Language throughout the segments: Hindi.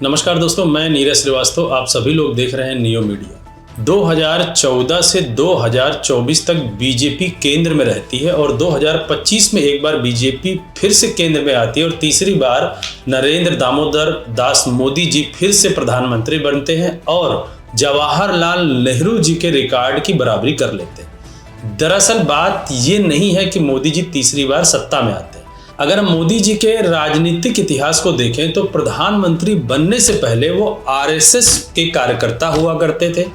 नमस्कार दोस्तों, मैं नीरज श्रीवास्तव। आप सभी लोग देख रहे हैं नियो मीडिया। 2014 से 2024 तक बीजेपी केंद्र में रहती है और 2025 में एक बार बीजेपी फिर से केंद्र में आती है और तीसरी बार नरेंद्र दामोदर दास मोदी जी फिर से प्रधानमंत्री बनते हैं और जवाहरलाल नेहरू जी के रिकॉर्ड की बराबरी कर लेते हैं। दरअसल बात ये नहीं है कि मोदी जी तीसरी बार सत्ता में आते हैं। अगर हम मोदी जी के राजनीतिक इतिहास को देखें तो प्रधानमंत्री बनने से पहले वो आरएसएस के कार्यकर्ता हुआ करते थे।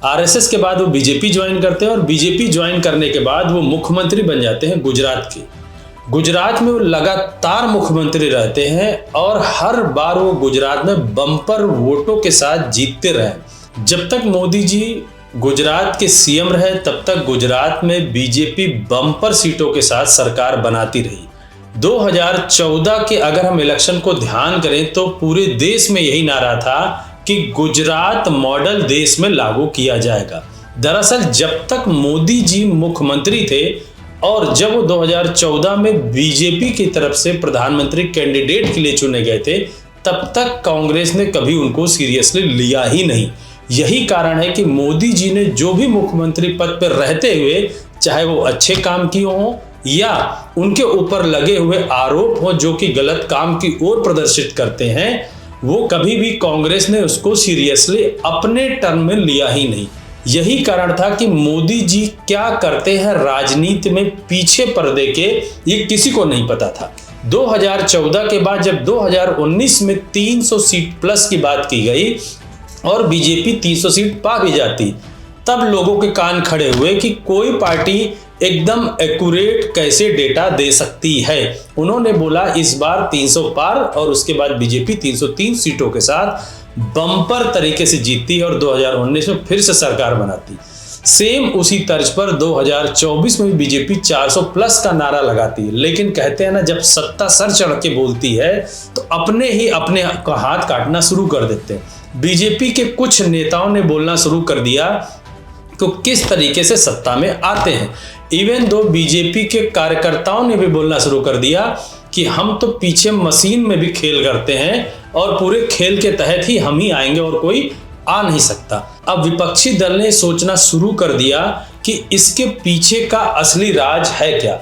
आरएसएस के बाद वो बीजेपी ज्वाइन करते हैं और बीजेपी ज्वाइन करने के बाद वो मुख्यमंत्री बन जाते हैं गुजरात के। गुजरात में वो लगातार मुख्यमंत्री रहते हैं और हर बार वो गुजरात में बम्पर वोटों के साथ जीतते रहे। जब तक मोदी जी गुजरात के सीएम रहे तब तक गुजरात में बीजेपी बम्पर सीटों के साथ सरकार बनाती रही। 2014 के अगर हम इलेक्शन को ध्यान करें तो पूरे देश में यही नारा था कि गुजरात मॉडल देश में लागू किया जाएगा। दरअसल जब तक मोदी जी मुख्यमंत्री थे और जब वो 2014 में बीजेपी की तरफ से प्रधानमंत्री कैंडिडेट के लिए चुने गए थे तब तक कांग्रेस ने कभी उनको सीरियसली लिया ही नहीं। यही कारण है कि मोदी जी ने जो भी मुख्यमंत्री पद पर रहते हुए, चाहे वो अच्छे काम किए हों या उनके ऊपर लगे हुए आरोप हो जो कि गलत काम की ओर प्रदर्शित करते हैं, वो कभी भी कांग्रेस ने उसको सीरियसली अपने टर्म में लिया ही नहीं। यही कारण था कि मोदी जी क्या करते हैं राजनीति में पीछे पर्दे के, ये किसी को नहीं पता था। 2014 के बाद जब 2019 में 300 सीट प्लस की बात की गई और बीजेपी 300 सीट पा भी जाती, तब लोगों के कान खड़े हुए कि कोई पार्टी एकदम एक्यूरेट कैसे डेटा दे सकती है। उन्होंने बोला इस बार 300 पार और उसके बाद बीजेपी 303 सीटों के साथ बम्पर तरीके से जीतती और 2019 में फिर से सरकार बनाती। सेम उसी तर्ज पर 2024 में बीजेपी 400 प्लस का नारा लगाती है। लेकिन कहते हैं ना, जब सत्ता सर चढ़ के बोलती है तो अपने ही अपने हाथ काटना शुरू कर देते हैं। बीजेपी के कुछ नेताओं ने बोलना शुरू कर दिया तो किस तरीके से सत्ता में आते हैं। इवन दो बीजेपी के कार्यकर्ताओं ने भी बोलना शुरू कर दिया कि हम तो पीछे मशीन में भी खेल करते हैं और पूरे खेल के तहत ही हम ही आएंगे और कोई आ नहीं सकता। अब विपक्षी दल ने सोचना शुरू कर दिया कि इसके पीछे का असली राज है क्या।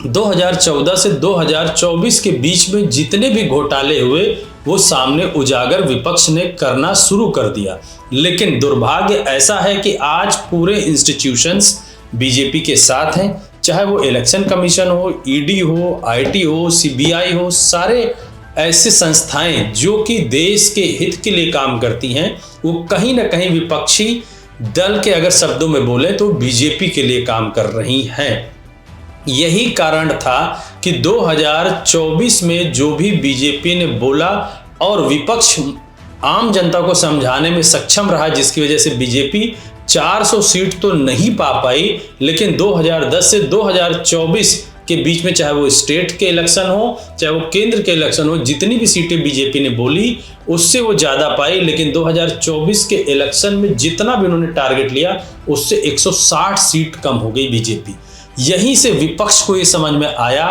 2014 से 2024 के बीच में जितने भी घोटाले हुए वो सामने उजागर विपक्ष ने करना शुरू कर दिया। लेकिन दुर्भाग्य ऐसा है कि आज पूरे इंस्टीट्यूशंस बीजेपी के साथ हैं, चाहे वो इलेक्शन कमीशन हो, ईडी हो, आईटी हो, सीबीआई हो, सारे ऐसे संस्थाएं जो कि देश के हित के लिए काम करती हैं, वो कहीं ना कहीं विपक्षी दल के अगर शब्दों में बोले तो बीजेपी के लिए काम कर रही हैं। यही कारण था कि 2024 में जो भी बीजेपी ने बोला और विपक्ष आम जनता को समझाने में सक्षम रहा, जिसकी वजह से बीजेपी 400 सीट तो नहीं पा पाई, लेकिन 2010 से 2024 के बीच में चाहे वो स्टेट के इलेक्शन हो चाहे वो केंद्र के इलेक्शन हो, जितनी भी सीटें बीजेपी ने बोली उससे वो ज़्यादा पाई। लेकिन 2024 के इलेक्शन में जितना भी उन्होंने टारगेट लिया उससे 160 सीट कम हो गई बीजेपी। यहीं से विपक्ष को ये समझ में आया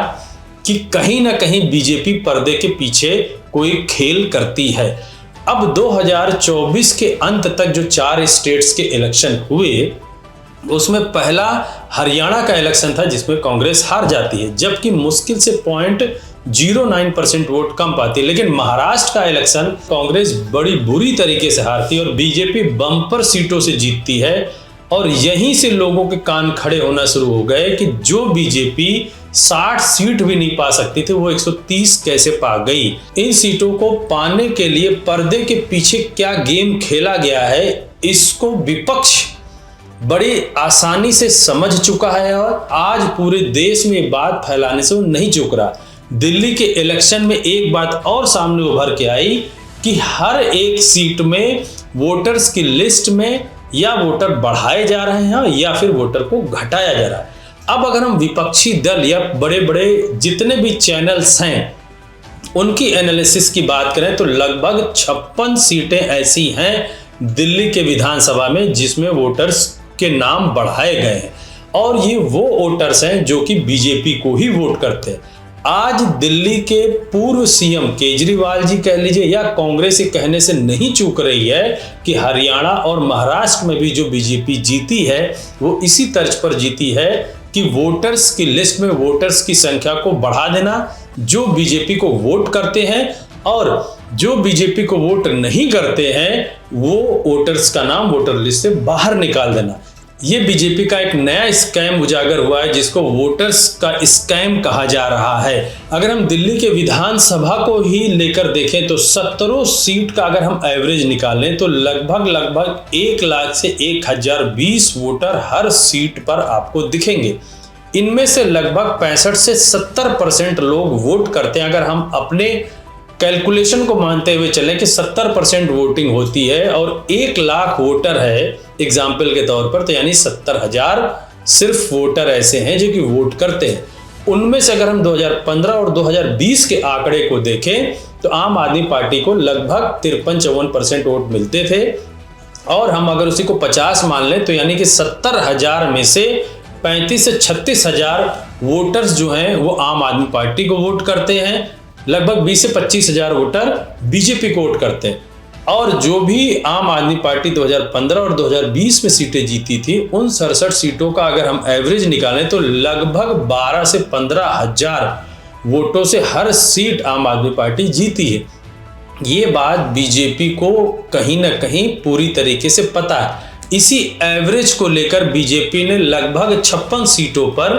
कि कहीं ना कहीं बीजेपी पर्दे के पीछे कोई खेल करती है। अब 2024 के अंत तक जो 4 स्टेट्स के इलेक्शन हुए उसमें पहला हरियाणा का इलेक्शन था जिसमें कांग्रेस हार जाती है, जबकि मुश्किल से 0.09% वोट कम पाती है। लेकिन महाराष्ट्र का इलेक्शन कांग्रेस बड़ी बुरी तरीके से हारती है और बीजेपी बम्पर सीटों से जीतती है। और यहीं से लोगों के कान खड़े होना शुरू हो गए कि जो बीजेपी 60 सीट भी नहीं पा सकती थी वो 130 कैसे पा गई। इन सीटों को पाने के लिए पर्दे के पीछे क्या गेम खेला गया है, इसको विपक्ष बड़ी आसानी से समझ चुका है और आज पूरे देश में बात फैलाने से वो नहीं चूक रहा। दिल्ली के इलेक्शन में एक बात और सामने उभर के आई कि हर एक सीट में वोटर्स की लिस्ट में या वोटर बढ़ाए जा रहे हैं या फिर वोटर को घटाया जा रहा है। अब अगर हम विपक्षी दल या बड़े बड़े जितने भी चैनल्स हैं उनकी एनालिसिस की बात करें तो लगभग 56 सीटें ऐसी हैं दिल्ली के विधानसभा में जिसमें वोटर्स के नाम बढ़ाए गए हैं और ये वो वोटर्स हैं जो कि बीजेपी को ही वोट करते हैं। आज दिल्ली के पूर्व सीएम केजरीवाल जी कह लीजिए या कांग्रेस के कहने से नहीं चूक रही है कि हरियाणा और महाराष्ट्र में भी जो बीजेपी जीती है वो इसी तर्ज पर जीती है कि वोटर्स की लिस्ट में वोटर्स की संख्या को बढ़ा देना, जो बीजेपी को वोट करते हैं और जो बीजेपी को वोट नहीं करते हैं वो वोटर्स का नाम वोटर लिस्ट से बाहर निकाल देना। ये बीजेपी का एक नया स्कैम उजागर हुआ है जिसको वोटर्स का स्कैम कहा जा रहा है। अगर हम दिल्ली के विधानसभा को ही लेकर देखें तो 17 सीट का अगर हम एवरेज निकालें तो लगभग 1 लाख से 1020 वोटर हर सीट पर आपको दिखेंगे। इनमें से लगभग 65 से 70% लोग वोट करते हैं। अगर हम अपने कैलकुलेशन को मानते हुए चलें कि 70% वोटिंग होती है और 1 लाख वोटर है एग्जाम्पल के तौर पर, तो यानी 70,000 सिर्फ वोटर ऐसे हैं जो कि वोट करते हैं। उनमें से अगर हम 2015 और 2020 के आंकड़े को देखें तो आम आदमी पार्टी को लगभग 53-54% वोट मिलते थे और हम अगर उसी को 50 मान लें तो यानी कि 70,000 में से 35 से 36,000 वोटर्स जो हैं वो आम आदमी पार्टी को वोट करते हैं। लगभग 20 से 25,000 वोटर बीजेपी को वोट करते हैं और जो भी आम आदमी पार्टी 2015 और 2020 में सीटें जीती थी उन 67 सीटों का अगर हम एवरेज निकालें तो लगभग 12 से 15,000 वोटों से हर सीट आम आदमी पार्टी जीती है। ये बात बीजेपी को कहीं ना कहीं पूरी तरीके से पता है। इसी एवरेज को लेकर बीजेपी ने लगभग 56 सीटों पर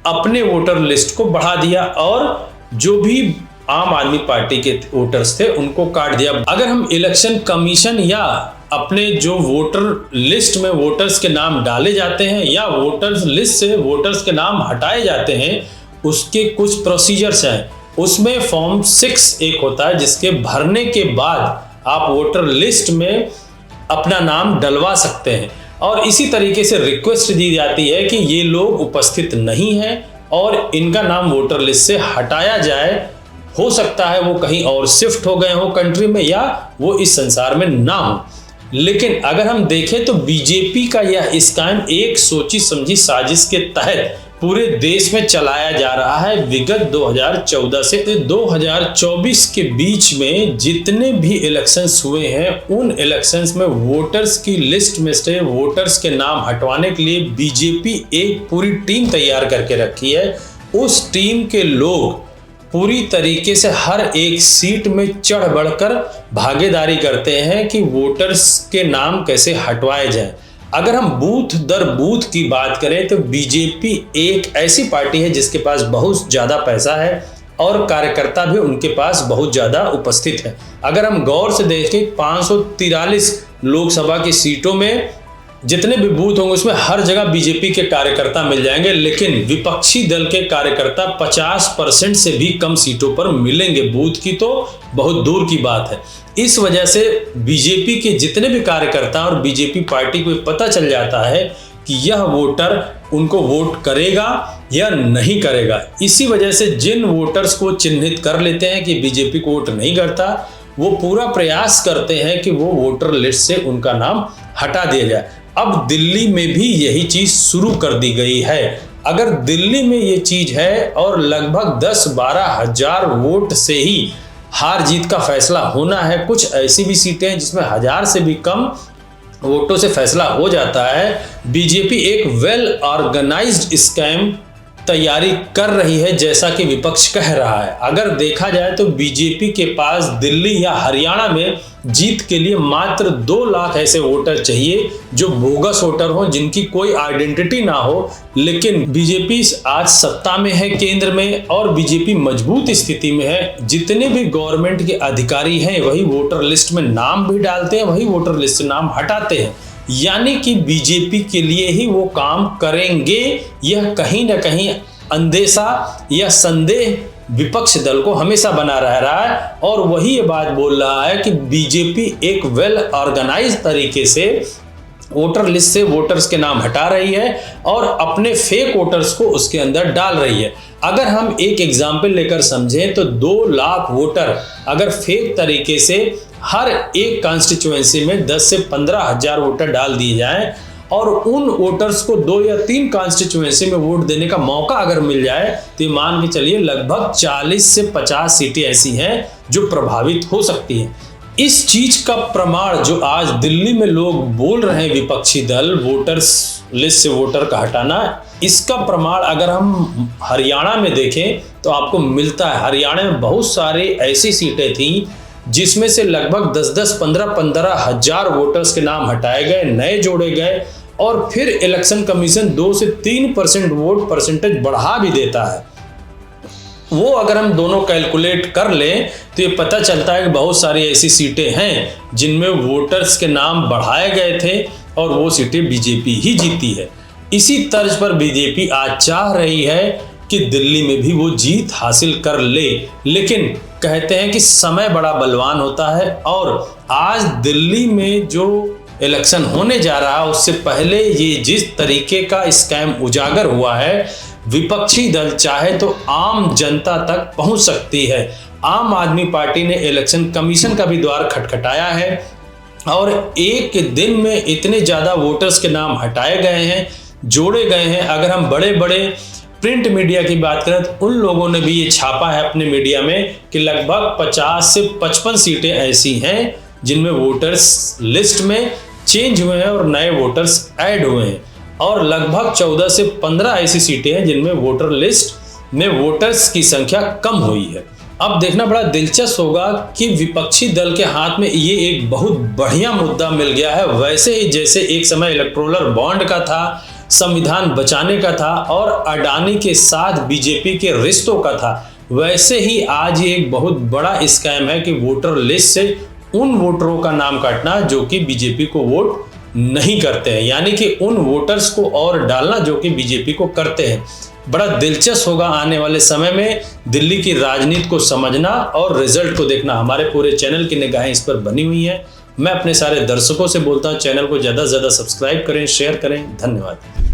अपने वोटर लिस्ट को बढ़ा दिया और जो भी आम आदमी पार्टी के वोटर्स थे उनको काट दिया। अगर हम इलेक्शन कमीशन या अपने जो वोटर लिस्ट में वोटर्स के नाम डाले जाते हैं या वोटर्स लिस्ट से वोटर्स के नाम हटाए जाते हैं उसके कुछ प्रोसीजर्स हैं। उसमें फॉर्म 6 एक होता है जिसके भरने के बाद आप वोटर लिस्ट में अपना नाम डलवा सकते हैं और इसी तरीके से रिक्वेस्ट दी जाती है कि ये लोग उपस्थित नहीं हैं और इनका नाम वोटर लिस्ट से हटाया जाए। हो सकता है वो कहीं और शिफ्ट हो गए हो कंट्री में या वो इस संसार में ना हो। लेकिन अगर हम देखें तो बीजेपी का यह स्कैम एक सोची समझी साजिश के तहत पूरे देश में चलाया जा रहा है। विगत 2014 से 2024 के बीच में जितने भी इलेक्शंस हुए हैं उन इलेक्शंस में वोटर्स की लिस्ट में से वोटर्स के नाम हटवाने के लिए बीजेपी एक पूरी टीम तैयार करके रखी है। उस टीम के लोग पूरी तरीके से हर एक सीट में चढ़ बढ़कर भागीदारी करते हैं कि वोटर्स के नाम कैसे हटवाए जाएं। अगर हम बूथ दर बूथ की बात करें तो बीजेपी एक ऐसी पार्टी है जिसके पास बहुत ज़्यादा पैसा है और कार्यकर्ता भी उनके पास बहुत ज़्यादा उपस्थित है। अगर हम गौर से देखें 543 लोकसभा की सीटों में जितने भी बूथ होंगे उसमें हर जगह बीजेपी के कार्यकर्ता मिल जाएंगे, लेकिन विपक्षी दल के कार्यकर्ता 50% से भी कम सीटों पर मिलेंगे। बूथ की तो बहुत दूर की बात है। इस वजह से बीजेपी के जितने भी कार्यकर्ता और बीजेपी पार्टी को पता चल जाता है कि यह वोटर उनको वोट करेगा या नहीं करेगा। इसी वजह से जिन वोटर्स को चिन्हित कर लेते हैं कि बीजेपी को वोट नहीं करता वो पूरा प्रयास करते हैं कि वो वोटर लिस्ट से उनका नाम हटा दिया जाए। अब दिल्ली में भी यही चीज शुरू कर दी गई है। अगर दिल्ली में ये चीज है और लगभग 10-12 हजार वोट से ही हार जीत का फैसला होना है, कुछ ऐसी भी सीटें हैं जिसमें 1000 से भी कम वोटों से फैसला हो जाता है। बीजेपी एक वेल ऑर्गेनाइज्ड स्कैम तैयारी कर रही है जैसा कि विपक्ष कह रहा है। अगर देखा जाए तो बीजेपी के पास दिल्ली या हरियाणा में जीत के लिए मात्र 2 लाख ऐसे वोटर चाहिए जो बोगस वोटर हो, जिनकी कोई आइडेंटिटी ना हो। लेकिन बीजेपी आज सत्ता में है केंद्र में और बीजेपी मजबूत स्थिति में है। जितने भी गवर्नमेंट के अधिकारी हैं वही वोटर लिस्ट में नाम भी डालते हैं, वही वोटर लिस्ट से नाम हटाते हैं। यानी कि बीजेपी के लिए ही वो काम करेंगे। यह कहीं ना कहीं अंदेशा या संदेह विपक्ष दल को हमेशा बना रहा है और वही ये बात बोल रहा है कि बीजेपी एक वेल ऑर्गेनाइज तरीके से वोटर लिस्ट से वोटर्स के नाम हटा रही है और अपने फेक वोटर्स को उसके अंदर डाल रही है। अगर हम एक एग्जाम्पल लेकर समझें तो 2 लाख वोटर अगर फेक तरीके से हर एक कॉन्स्टिट्यूएंसी में 10 से 15 हजार वोटर डाल दिए जाएं और उन वोटर्स को 2 या 3 कॉन्स्टिट्यूएंसी में वोट देने का मौका अगर मिल जाए तो ये मान के चलिए लगभग 40 से 50 सीटें ऐसी हैं जो प्रभावित हो सकती हैं। इस चीज का प्रमाण जो आज दिल्ली में लोग बोल रहे हैं विपक्षी दल वोटर्स लिस्ट से वोटर का हटाना, इसका प्रमाण अगर हम हरियाणा में देखें तो आपको मिलता है। हरियाणा में बहुत सारी ऐसी सीटें थी जिसमें से लगभग 10-10, 15-15 हजार वोटर्स के नाम हटाए गए, नए जोड़े गए और फिर इलेक्शन कमीशन 2 से 3% वोट परसेंटेज बढ़ा भी देता है। वो अगर हम दोनों कैलकुलेट कर लें तो ये पता चलता है कि बहुत सारी ऐसी सीटें हैं जिनमें वोटर्स के नाम बढ़ाए गए थे और वो सीटें बीजेपी ही जीती है। इसी तर्ज पर बीजेपी आज चाह रही है कि दिल्ली में भी वो जीत हासिल कर ले, लेकिन कहते हैं कि समय बड़ा बलवान होता है और आज दिल्ली में जो इलेक्शन होने जा रहा है उससे पहले ये जिस तरीके का स्कैम उजागर हुआ है, विपक्षी दल चाहे तो आम जनता तक पहुंच सकती है। आम आदमी पार्टी ने इलेक्शन कमीशन का भी द्वार खटखटाया है और एक दिन में इतने ज्यादा वोटर्स के नाम हटाए गए हैं, जोड़े गए हैं। अगर हम बड़े बड़े प्रिंट मीडिया की बात करें तो उन लोगों ने भी ये छापा है अपने मीडिया में कि लगभग 50 से 55 सीटें ऐसी हैं जिनमें वोटर्स लिस्ट में चेंज हुए हैं और नए वोटर्स ऐड हुए हैं और लगभग 14 से 15 ऐसी सीटें हैं जिनमें वोटर लिस्ट में वोटर्स की संख्या कम हुई है। अब देखना बड़ा दिलचस्प होगा कि विपक्षी दल के हाथ में ये एक बहुत बढ़िया मुद्दा मिल गया है। वैसे ही जैसे एक समय इलेक्टोरल बॉन्ड का था, संविधान बचाने का था और अडानी के साथ बीजेपी के रिश्तों का था, वैसे ही आज ये एक बहुत बड़ा स्कैम है कि वोटर लिस्ट से उन वोटरों का नाम काटना जो कि बीजेपी को वोट नहीं करते हैं, यानी कि उन वोटर्स को और डालना जो कि बीजेपी को करते हैं। बड़ा दिलचस्प होगा आने वाले समय में दिल्ली की राजनीति को समझना और रिजल्ट को देखना। हमारे पूरे चैनल की निगाहें इस पर बनी हुई हैं। मैं अपने सारे दर्शकों से बोलता हूं चैनल को ज़्यादा से ज़्यादा सब्सक्राइब करें, शेयर करें। धन्यवाद।